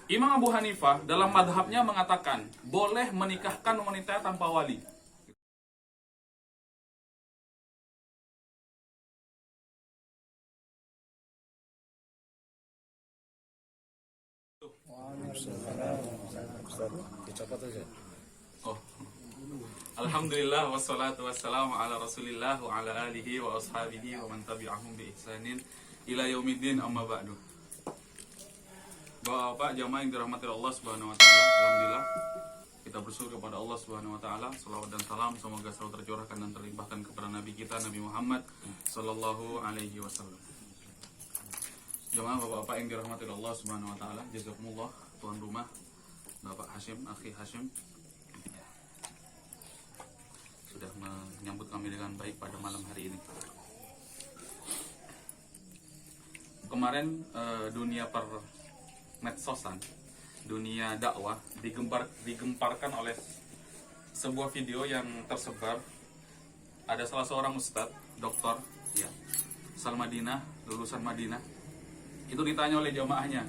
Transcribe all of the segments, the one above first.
Imam Abu Hanifah dalam madhabnya mengatakan boleh menikahkan wanita tanpa wali. Oh. Alhamdulillah wassalatu wassalamu ala Rasulillah wa ala alihi wa ashabihi wa man tabi'ahum bi ihsanin ila yaumiddin, amma ba'du. Bapak jamaah yang dirahmati Allah Subhanahu wa taala, alhamdulillah kita bersyukur kepada Allah Subhanahu wa taala. Selawat dan salam semoga selalu tercurahkan dan terlimpahkan kepada nabi kita Nabi Muhammad sallallahu alaihi wasallam. Jamaah bapak-bapak yang dirahmati Allah Subhanahu wa taala, jazakumullah tuan rumah Bapak Hashim, Akhi Hashim sudah menyambut kami dengan baik pada malam hari ini. Kemarin dunia medsosan, dunia dakwah digemparkan oleh sebuah video yang tersebar. Ada salah seorang ustadz, doktor, ya, asal Madinah, lulusan Madinah. Itu ditanya oleh jamaahnya,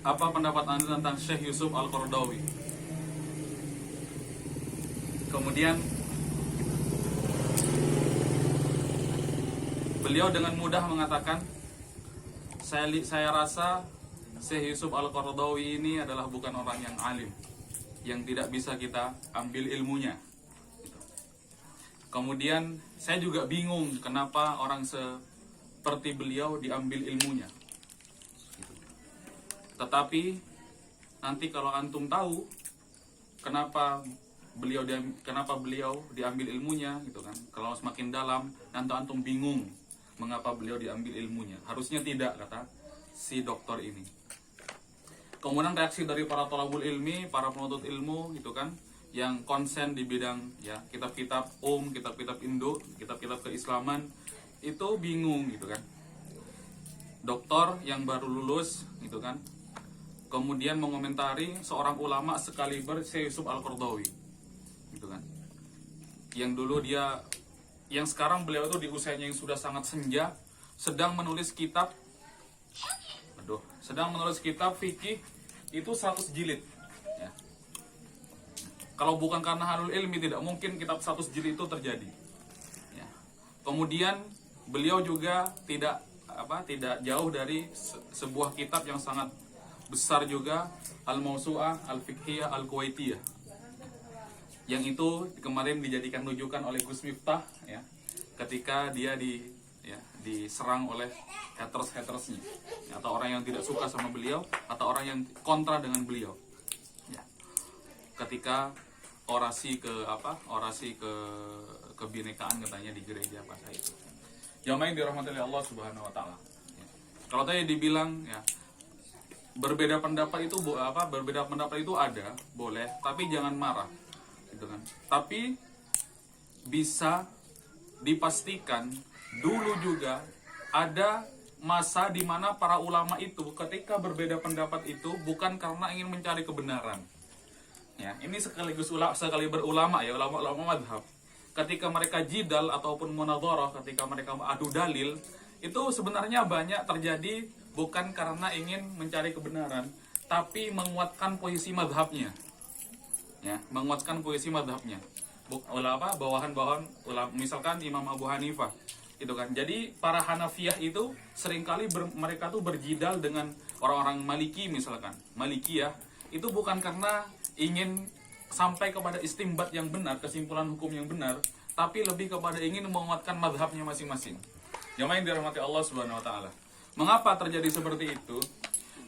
apa pendapat Anda tentang Syekh Yusuf Al-Qaradawi? Kemudian beliau dengan mudah mengatakan, saya rasa Syekh Yusuf Al-Qaradawi ini adalah bukan orang yang alim, yang tidak bisa kita ambil ilmunya. Kemudian saya juga bingung kenapa orang seperti beliau diambil ilmunya. Tetapi nanti kalau antum tahu kenapa beliau diambil ilmunya, gitu kan? Kalau semakin dalam, nanti antum bingung mengapa beliau diambil ilmunya. Harusnya tidak, kata si dokter ini. Kemudian reaksi dari para thalabul ilmi, para penuntut ilmu, gitu kan, yang konsen di bidang ya kitab-kitab kitab-kitab Indo, kitab-kitab keislaman, itu bingung, gitu kan. Dokter yang baru lulus, gitu kan, kemudian mengomentari seorang ulama sekaliber Syekh Yusuf Al-Qaradawi, gitu kan, yang sekarang beliau itu di usianya yang sudah sangat senja sedang menulis kitab fikih itu 100 jilid, ya. Kalau bukan karena halul ilmi, tidak mungkin kitab 100 jilid itu terjadi, ya. Kemudian beliau juga tidak jauh dari sebuah kitab yang sangat besar juga, Al-Mawsu'ah Al-Fiqhiyah Al-Kuwaitiyah, yang itu kemarin dijadikan rujukan oleh Gus Miftah, ya, ketika dia diserang oleh hatersnya, atau orang yang tidak suka sama beliau, atau orang yang kontra dengan beliau, ya, ketika orasi kebinekaan katanya di gereja pas itu. Jamaah yang dirahmati oleh Allah Subhanahu wa taala, ya. Kalau tadi dibilang, ya, berbeda pendapat itu ada, boleh, tapi jangan marah, gitu kan. Tapi bisa dipastikan dulu juga ada masa di mana para ulama itu ketika berbeda pendapat itu bukan karena ingin mencari kebenaran. Ya, ini sekaliber ulama, ya, ulama madhab. Ketika mereka jidal ataupun munadharah, ketika mereka adu dalil, itu sebenarnya banyak terjadi bukan karena ingin mencari kebenaran, tapi menguatkan posisi madhabnya, ya, menguatkan posisi madhabnya. Bawahan-bawahan ulama, misalkan Imam Abu Hanifah, itu kan. Jadi para Hanafiyah itu seringkali mereka tuh berjidal dengan orang-orang Maliki, misalkan Malikiyah, itu bukan karena ingin sampai kepada istimbat yang benar, kesimpulan hukum yang benar, tapi lebih kepada ingin menguatkan madhabnya masing-masing. Jamaah yang dirahmati Allah Subhanahu wa taala. Mengapa terjadi seperti itu?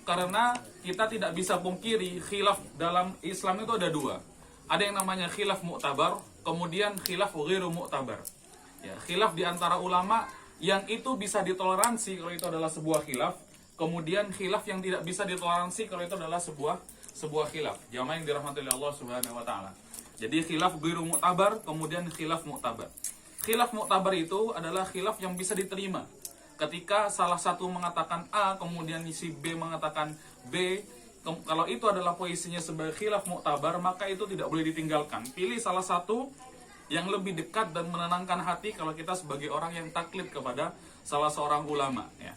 Karena kita tidak bisa pungkiri khilaf dalam Islam itu ada dua. Ada yang namanya khilaf mu'tabar, kemudian khilaf ghairu mu'tabar. Ya, khilaf di antara ulama yang itu bisa ditoleransi kalau itu adalah sebuah khilaf, kemudian khilaf yang tidak bisa ditoleransi kalau itu adalah sebuah khilaf. Jamaah yang dirahmati oleh Allah Subhanahu wa taala. Jadi khilaf ghairu mu'tabar, kemudian khilaf mu'tabar. Khilaf mu'tabar itu adalah khilaf yang bisa diterima. Ketika salah satu mengatakan A, kemudian si B mengatakan B, kalau itu adalah posisinya sebagai khilaf mu'tabar, maka itu tidak boleh ditinggalkan. Pilih salah satu yang lebih dekat dan menenangkan hati kalau kita sebagai orang yang taklid kepada salah seorang ulama, ya.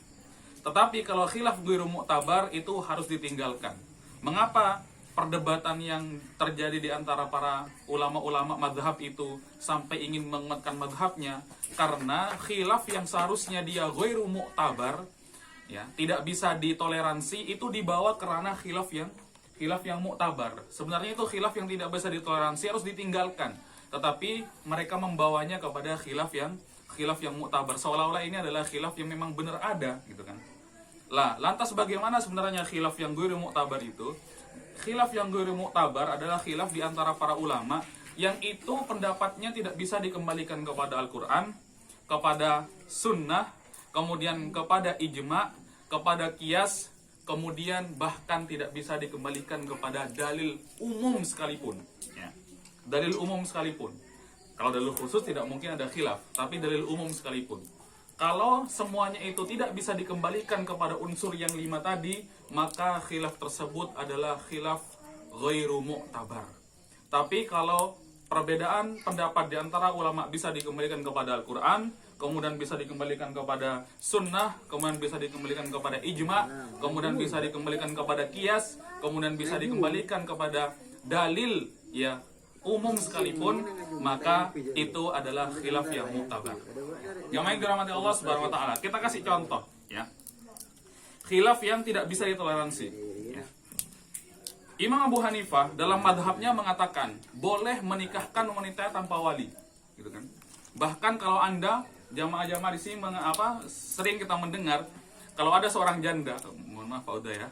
Tetapi kalau khilaf ghairu mu'tabar itu harus ditinggalkan. Mengapa perdebatan yang terjadi di antara para ulama-ulama madhab itu sampai ingin menguatkan madhabnya? Karena khilaf yang seharusnya dia ghairu mu'tabar, ya, tidak bisa ditoleransi, itu dibawa karena khilaf yang mu'tabar. Sebenarnya itu khilaf yang tidak bisa ditoleransi, harus ditinggalkan. Tetapi mereka membawanya kepada khilaf yang mu'tabar, seolah-olah ini adalah khilaf yang memang benar ada, gitu kan. Lah, lantas bagaimana sebenarnya khilaf yang ghairu mu'tabar itu? Khilaf yang ghairu mu'tabar adalah khilaf di antara para ulama yang itu pendapatnya tidak bisa dikembalikan kepada Al-Quran, kepada sunnah, kemudian kepada ijma', kepada qiyas, kemudian bahkan tidak bisa dikembalikan kepada dalil umum sekalipun, ya. Dalil umum sekalipun. Kalau dalil khusus tidak mungkin ada khilaf, tapi dalil umum sekalipun. Kalau semuanya itu tidak bisa dikembalikan kepada unsur yang 5 tadi, maka khilaf tersebut adalah khilaf ghairu mu'tabar. Tapi kalau perbedaan pendapat di antara ulama bisa dikembalikan kepada Al-Quran, kemudian bisa dikembalikan kepada sunnah, kemudian bisa dikembalikan kepada ijma', kemudian bisa dikembalikan kepada qiyas, kemudian bisa dikembalikan kepada dalil, ya, umum sekalipun, maka itu adalah khilaf yang mu'tabar. Yang dirahmati Allah Subhanahu wa taala. Kita kasih contoh, ya. Khilaf yang tidak bisa ditoleransi, ya. Imam Abu Hanifah dalam madhabnya mengatakan boleh menikahkan wanita tanpa wali, gitu kan. Bahkan kalau Anda jamaah-jamaah di sini sering kita mendengar kalau ada seorang janda, mohon maaf Pak Uda, ya.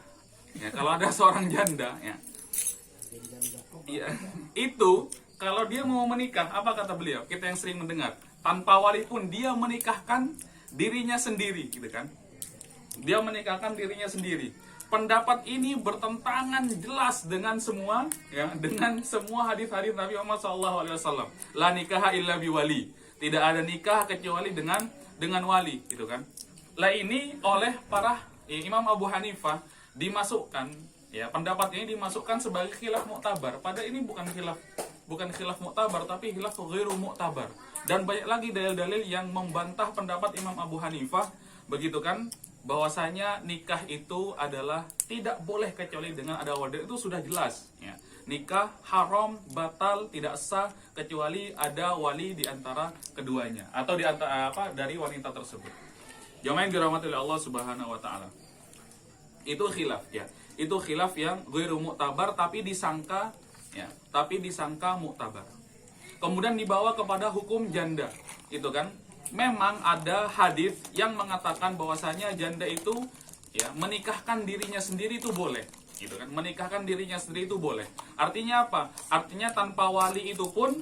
Ya, kalau ada seorang janda, ya. Iya, itu kalau dia mau menikah, apa kata beliau? Kita yang sering mendengar, tanpa wali pun dia menikahkan dirinya sendiri, gitu kan? Dia menikahkan dirinya sendiri. Pendapat ini bertentangan jelas dengan semua, ya, dengan semua hadis-hadis Nabi Muhammad SAW. La nikaha illa biwali. Tidak ada nikah kecuali dengan wali, gitu kan? Lah ini oleh para Imam Abu Hanifah dimasukkan, ya, pendapat ini dimasukkan sebagai khilaf mu'tabar. Pada ini bukan khilaf mu'tabar, tapi khilaf ghairu mu'tabar. Dan banyak lagi dalil-dalil yang membantah pendapat Imam Abu Hanifah, begitu kan, bahwasanya nikah itu adalah tidak boleh kecuali dengan ada wali. Itu sudah jelas, ya. Nikah haram, batal, tidak sah kecuali ada wali di antara keduanya atau di antara dari wanita tersebut. Jamaah yang dirahmati oleh Allah Subhanahu wa taala. Itu khilaf, ya. Itu khilaf yang ghairu mu'tabar tapi disangka, ya, mu'tabar. Kemudian dibawa kepada hukum janda, itu kan. Memang ada hadis yang mengatakan bahwasanya janda itu, ya, menikahkan dirinya sendiri itu boleh, gitu kan. Menikahkan dirinya sendiri itu boleh. Artinya apa? Artinya tanpa wali itu pun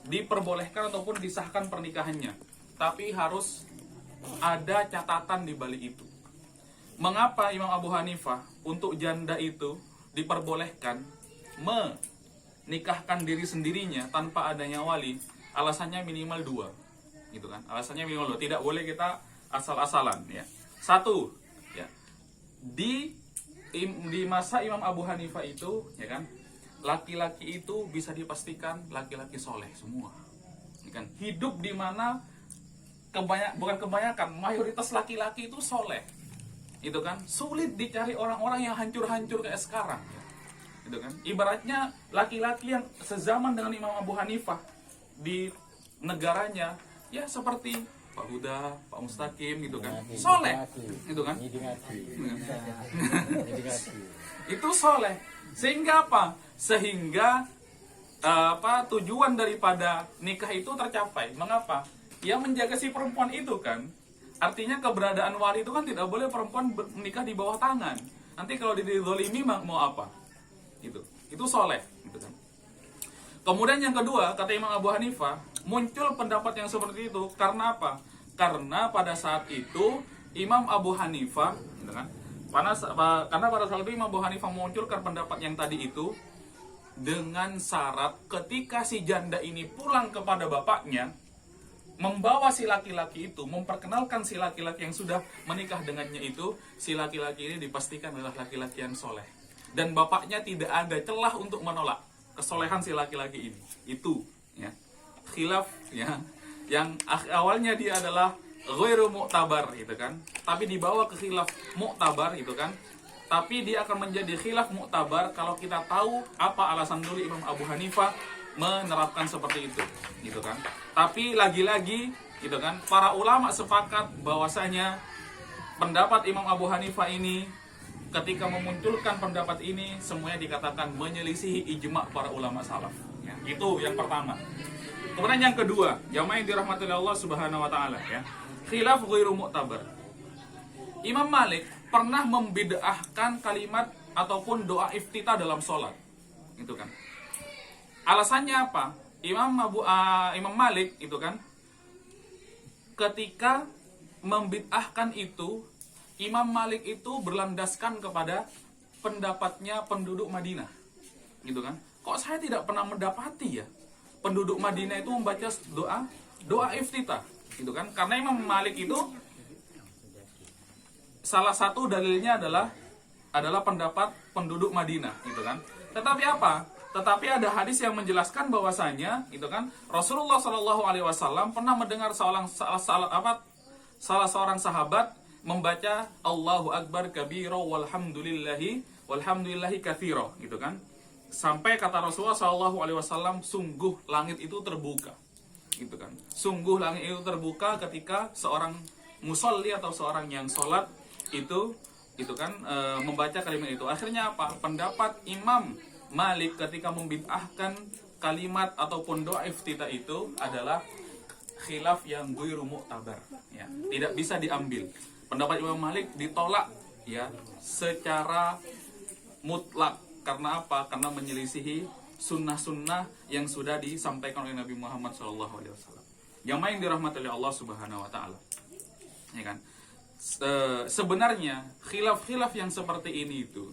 diperbolehkan ataupun disahkan pernikahannya. Tapi harus ada catatan di balik itu. Mengapa Imam Abu Hanifah untuk janda itu diperbolehkan menikahkan diri sendirinya tanpa adanya wali? Alasannya minimal 2, gitu kan? Alasannya minimal 2. Tidak boleh kita asal-asalan, ya. 1, ya, di masa Imam Abu Hanifah itu, ya kan, laki-laki itu bisa dipastikan laki-laki soleh semua, ya kan? Hidup di mana bukan kebanyakan, mayoritas laki-laki itu soleh, itu kan. Sulit dicari orang-orang yang hancur-hancur kayak sekarang, gitu kan. Ibaratnya laki-laki yang sezaman dengan Imam Abu Hanifah di negaranya, ya, seperti Pak Huda, Pak Mustaqim, gitu kan, soleh, gitu kan. Itu soleh. Sehingga apa? Sehingga tujuan daripada nikah itu tercapai. Mengapa? Yang menjaga si perempuan itu kan, artinya keberadaan wali itu kan tidak boleh perempuan menikah di bawah tangan. Nanti kalau dizalimi mau apa? Itu soleh, gitu kan. Kemudian yang kedua, kata Imam Abu Hanifah, muncul pendapat yang seperti itu karena apa? Karena pada saat itu Imam Abu Hanifah, gitu kan, karena pada saat itu Imam Abu Hanifah memunculkan pendapat yang tadi itu dengan syarat ketika si janda ini pulang kepada bapaknya, membawa si laki-laki itu, memperkenalkan si laki-laki yang sudah menikah dengannya itu, si laki-laki ini dipastikan adalah laki-laki yang soleh. Dan bapaknya tidak ada celah untuk menolak kesolehan si laki-laki ini. Itu, ya, khilaf, ya, yang awalnya dia adalah ghairu mu'tabar, gitu kan, tapi dibawa ke khilaf mu'tabar, gitu kan. tapi dia akan menjadi khilaf muktabar kalau kita tahu apa alasan dulu Imam Abu Hanifah menerapkan seperti itu, gitu kan. Tapi lagi-lagi, gitu kan, para ulama sepakat bahwasanya pendapat Imam Abu Hanifah ini, ketika memunculkan pendapat ini, semuanya dikatakan menyelisihi ijma' para ulama salaf. Ya, itu yang pertama. Kemudian yang kedua, jamaah yang dirahmati Allah Subhanahu wa taala, ya. Khilaf ghairu mu'tabar. Imam Malik pernah membid'ahkan kalimat ataupun doa iftitah dalam sholat, gitu kan. Alasannya apa? Imam Malik itu kan, ketika membid'ahkan itu, Imam Malik itu berlandaskan kepada pendapatnya penduduk Madinah, gitu kan. Kok saya tidak pernah mendapati ya penduduk Madinah itu membaca doa iftitah, gitu kan. Karena Imam Malik itu salah satu dalilnya adalah pendapat penduduk Madinah, gitu kan. Tetapi apa? Tetapi ada hadis yang menjelaskan bahwasanya, gitu kan, Rasulullah Shallallahu Alaihi Wasallam pernah mendengar salah seorang sahabat membaca Allahu Akbar kabira walhamdulillahi katsira, gitu kan. Sampai kata Rasulullah Shallallahu Alaihi Wasallam, sungguh langit itu terbuka, gitu kan. Sungguh langit itu terbuka ketika seorang musolli atau seorang yang sholat itu kan membaca kalimat itu. Akhirnya apa? Pendapat Imam Malik ketika membid'ahkan kalimat ataupun doa iftitah itu adalah khilaf yang ghairu mu'tabar, ya. Tidak bisa diambil. Pendapat Imam Malik ditolak, ya, secara mutlak. Karena apa? Karena menyelisihi sunnah-sunnah yang sudah disampaikan oleh Nabi Muhammad SAW. Yang main dirahmati oleh Allah Subhanahu wa taala. Ya kan? Sebenarnya khilaf-khilaf yang seperti ini itu,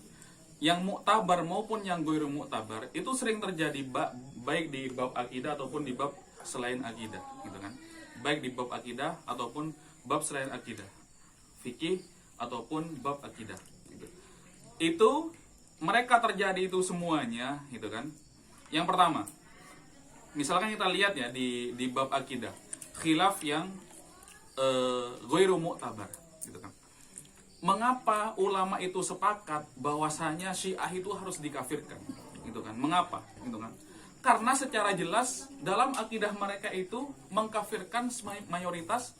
yang muktabar maupun yang ghairu muktabar, itu sering terjadi baik di bab akidah ataupun di bab selain akidah, gitu kan. Baik di bab akidah ataupun bab selain akidah, fikih ataupun bab akidah, gitu. Itu mereka terjadi itu semuanya, gitu kan. Yang pertama, misalkan kita lihat ya di bab akidah, khilaf yang ghairu muktabar, gitu kan. Mengapa ulama itu sepakat bahwasanya Syiah itu harus dikafirkan, gitu kan? Mengapa, gitu kan? Karena secara jelas dalam akidah mereka itu mengkafirkan mayoritas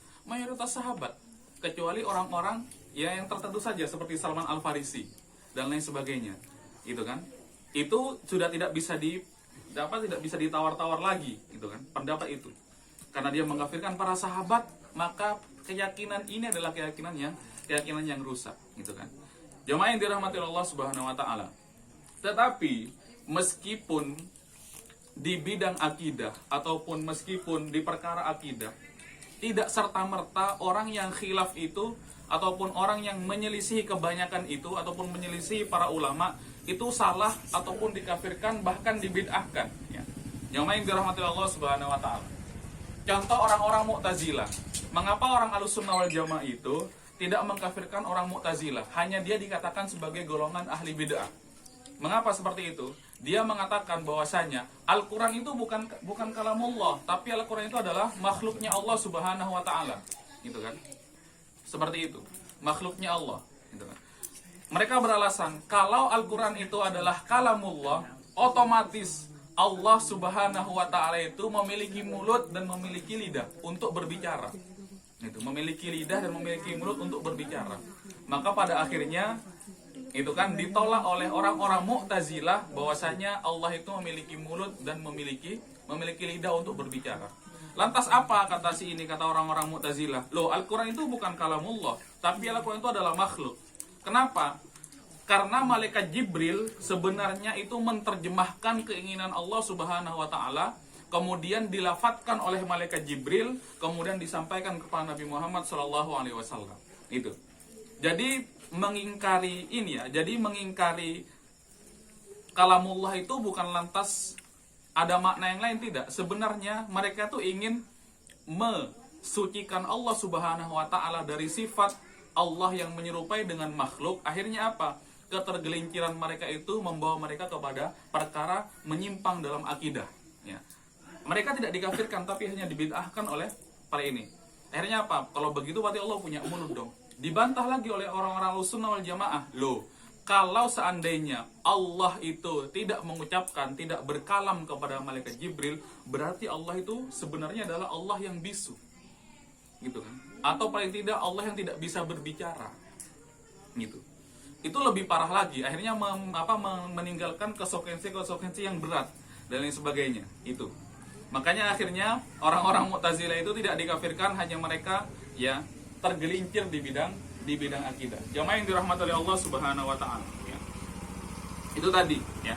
sahabat, kecuali orang-orang ya yang tertentu saja seperti Salman Al-Farisi dan lain sebagainya, gitu kan? Itu sudah tidak bisa ditawar-tawar lagi, gitu kan? Pendapat itu. Karena dia mengkafirkan para sahabat, maka keyakinan ini adalah keyakinan yang rusak, gitu kan. Jamaah yang dirahmati Allah Subhanahu wa taala. Tetapi meskipun di bidang akidah ataupun meskipun di perkara akidah, tidak serta-merta orang yang khilaf itu ataupun orang yang menyelisihi kebanyakan itu ataupun menyelisihi para ulama itu salah ataupun dikafirkan bahkan dibid'ahkan, ya. Jamaah yang dirahmati Allah Subhanahu wa taala. Contoh orang-orang Mu'tazilah. Mengapa orang Ahlussunnah wal Jamaah itu tidak mengkafirkan orang Mu'tazilah? Hanya dia dikatakan sebagai golongan ahli bid'ah. Mengapa seperti itu? Dia mengatakan bahwasanya Al-Quran itu bukan kalamullah, tapi Al-Quran itu adalah makhluknya Allah Subhanahu wa taala, gitu kan? Seperti itu, makhluknya Allah, gitu kan? Mereka beralasan kalau Al-Quran itu adalah kalamullah, otomatis Allah Subhanahu wa taala itu memiliki mulut dan memiliki lidah untuk berbicara. Itu memiliki lidah dan memiliki mulut untuk berbicara. Maka pada akhirnya itu kan ditolak oleh orang-orang Mu'tazilah bahwasanya Allah itu memiliki mulut dan memiliki lidah untuk berbicara. Lantas apa kata si ini, kata orang-orang Mu'tazilah? Loh, Al-Qur'an itu bukan kalamullah, tapi Al-Qur'an itu adalah makhluk. Kenapa? Karena malaikat Jibril sebenarnya itu menerjemahkan keinginan Allah Subhanahu wa taala, kemudian dilafadzkan oleh malaikat Jibril, kemudian disampaikan kepada Nabi Muhammad SAW. Itu. Jadi mengingkari ini ya, jadi mengingkari kalamullah itu bukan lantas ada makna yang lain, tidak. Sebenarnya mereka tuh ingin mensucikan Allah Subhanahu wa taala dari sifat Allah yang menyerupai dengan makhluk. Akhirnya apa? Ketergelinciran mereka itu membawa mereka kepada perkara menyimpang dalam akidah, ya. Mereka tidak dikafirkan tapi hanya dibid'ahkan oleh para ini. Akhirnya apa? Kalau begitu berarti Allah punya mulut dong. Dibantah lagi oleh orang-orang Ahlussunnah wal Jamaah. Loh, kalau seandainya Allah itu tidak mengucapkan, tidak berkalam kepada malaikat Jibril, berarti Allah itu sebenarnya adalah Allah yang bisu, gitu kan? Atau paling tidak Allah yang tidak bisa berbicara, gitu. Itu lebih parah lagi. Akhirnya meninggalkan konsekuensi yang berat dan lain sebagainya. Itu. Makanya akhirnya orang-orang Mu'tazilah itu tidak dikafirkan, hanya mereka ya tergelincir di bidang akidah. Jamaah yang dirahmati oleh Allah Subhanahu wa taala, ya. Itu tadi, ya.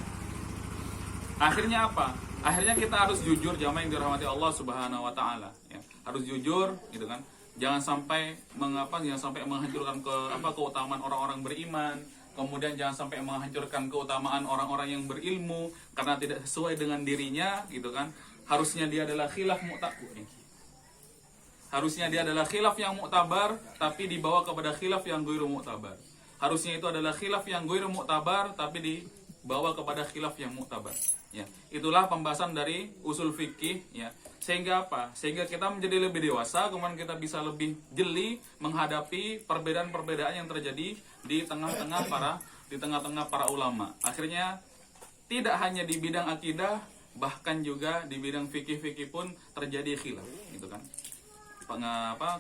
Akhirnya apa? Akhirnya kita harus jujur, jamaah yang dirahmati Allah Subhanahu wa taala, ya. Harus jujur, gitu kan. Jangan sampai menghancurkan keutamaan orang-orang beriman. Kemudian jangan sampai menghancurkan keutamaan orang-orang yang berilmu karena tidak sesuai dengan dirinya, gitu kan. Harusnya dia adalah khilaf mu'tabar. Harusnya dia adalah khilaf yang mu'tabar, tapi dibawa kepada khilaf yang ghairu mu'tabar. Harusnya itu adalah khilaf yang ghairu mu'tabar, tapi dibawa kepada khilaf yang mu'tabar. Ya, itulah pembahasan dari usul fikih. Ya, sehingga apa? Sehingga kita menjadi lebih dewasa, kemudian kita bisa lebih jeli menghadapi perbedaan-perbedaan yang terjadi di tengah-tengah para ulama. Akhirnya tidak hanya di bidang akidah, bahkan juga di bidang fikih pun terjadi khilaf, gitu kan.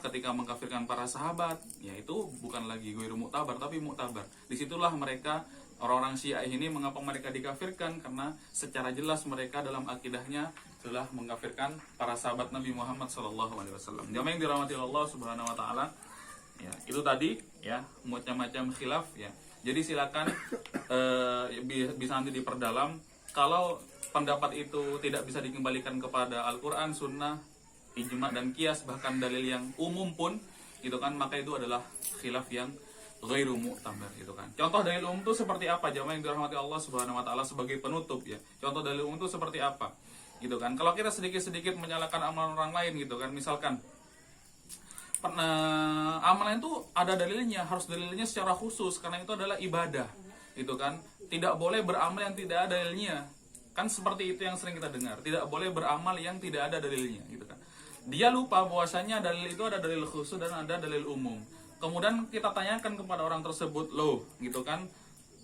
Ketika mengkafirkan para sahabat, ya itu bukan lagi ghairu mu'tabar tapi mu'tabar. Disitulah mereka, orang-orang Syiah ini, mengapa mereka dikafirkan? Karena secara jelas mereka dalam akidahnya telah mengkafirkan para sahabat Nabi Muhammad SAW. Jamaah yang dirahmati Allah Subhanahu wa taala, ya, itu tadi ya macam-macam khilaf, ya. Jadi silakan bisa nanti diperdalam. Kalau pendapat itu tidak bisa dikembalikan kepada Al-Qur'an, Sunnah, ijma dan qiyas, bahkan dalil yang umum pun, gitu kan, maka itu adalah khilaf yang ghairu mu'tabar, gitu kan. Contoh dalil umum itu seperti apa, jamaah yang dirahmati Allah Subhanahu wa taala, sebagai penutup, ya. Contoh dalil umum itu seperti apa? Gitu kan. Kalau kita sedikit-sedikit menyalahkan amalan orang lain, gitu kan. Misalkan amalan itu ada dalilnya, harus dalilnya secara khusus karena itu adalah ibadah, gitu kan. Tidak boleh beramal yang tidak ada dalilnya. Kan seperti itu yang sering kita dengar. Tidak boleh beramal yang tidak ada dalilnya, gitu kan. Dia lupa bahwasanya dalil itu ada dalil khusus dan ada dalil umum. Kemudian kita tanyakan kepada orang tersebut, loh, gitu kan,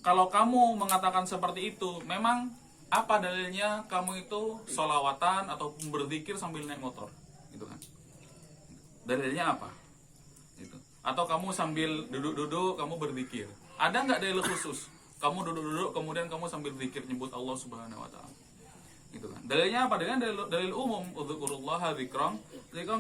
kalau kamu mengatakan seperti itu, memang apa dalilnya kamu itu sholawatan atau berzikir sambil naik motor, gitu kan? Dalilnya apa? Gitu. Atau kamu sambil duduk-duduk kamu berzikir, ada nggak dalil khusus? Kamu duduk-duduk kemudian kamu sambil berzikir nyebut Allah Subhanahu wa taala. Gitu kan. Dalilnya apa? Dalil umum, udzkurullaha dzikran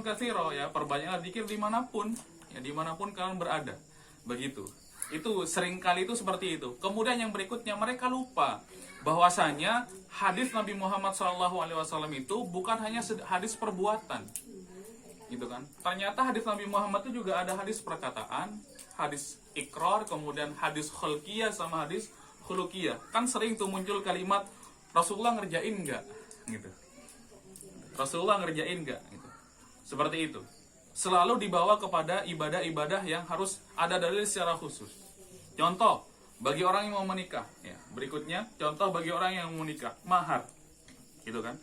katsira, ya, perbanyaklah zikir dimanapun, ya, dimanapun kalian berada. Begitu. Itu seringkali itu seperti itu. Kemudian yang berikutnya, mereka lupa bahwasanya hadis Nabi Muhammad SAW itu bukan hanya hadis perbuatan, gitu kan. Ternyata hadis Nabi Muhammad itu juga ada hadis perkataan, hadis ikrar, kemudian hadis khulqiyah sama hadis khuluqiyah. Kan sering tuh muncul kalimat Rasulullah ngerjain enggak, gitu. Rasulullah ngerjain enggak, gitu. Seperti itu. Selalu dibawa kepada ibadah-ibadah yang harus ada dalil secara khusus. Contoh bagi orang yang mau menikah, ya. Berikutnya, contoh bagi orang yang mau menikah, mahar, gitu kan.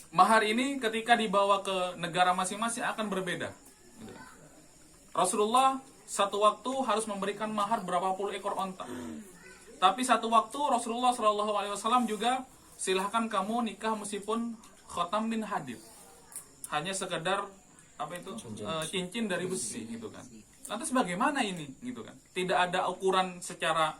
Mahar ini ketika dibawa ke negara masing-masing akan berbeda, gitu kan. Rasulullah satu waktu harus memberikan mahar berapa puluh ekor onta. Tapi satu waktu Rasulullah SAW juga, silahkan kamu nikah meskipun khotam bin hadid, hanya sekedar cincin dari besi, gitu kan. Lantas bagaimana ini, gitu kan? Tidak ada ukuran secara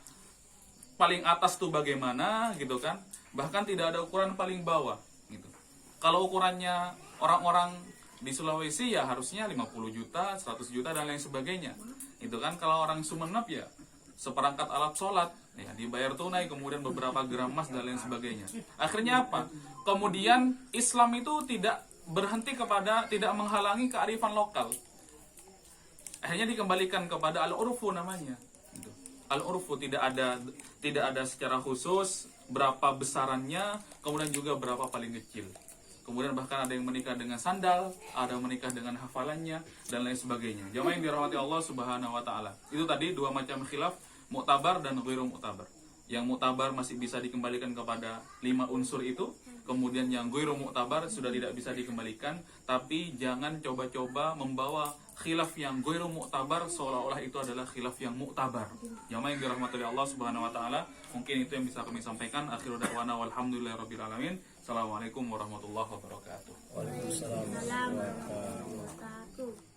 paling atas tuh bagaimana, gitu kan? Bahkan tidak ada ukuran paling bawah, gitu. Kalau ukurannya orang-orang di Sulawesi ya harusnya 50 juta, 100 juta dan lain sebagainya, gitu kan. Kalau orang Sumeneb ya seperangkat alat sholat, ya, dibayar tunai, kemudian beberapa gram emas dan lain sebagainya. Akhirnya apa? Kemudian Islam itu tidak berhenti kepada, tidak menghalangi kearifan lokal. Akhirnya dikembalikan kepada al-urfu namanya. Gitu. Al-urfu tidak ada secara khusus berapa besarannya, kemudian juga berapa paling kecil. Kemudian bahkan ada yang menikah dengan sandal, ada yang menikah dengan hafalannya dan lain sebagainya. Jamaah yang dirahmati Allah Subhanahu wa taala. Itu tadi dua macam khilaf, mu'tabar dan ghairu mu'tabar. Yang mu'tabar masih bisa dikembalikan kepada 5 unsur itu, kemudian yang ghairu mu'tabar sudah tidak bisa dikembalikan, tapi jangan coba-coba membawa khilaf yang ghairu mu'tabar seolah-olah itu adalah khilaf yang mu'tabar. Jamaah yang dirahmati oleh Allah Subhanahu wa taala, mungkin itu yang bisa kami sampaikan. Akhiru da'wana walhamdulillahirabbil alamin. Assalamualaikum warahmatullahi wabarakatuh. Waalaikumsalam warahmatullahi wabarakatuh.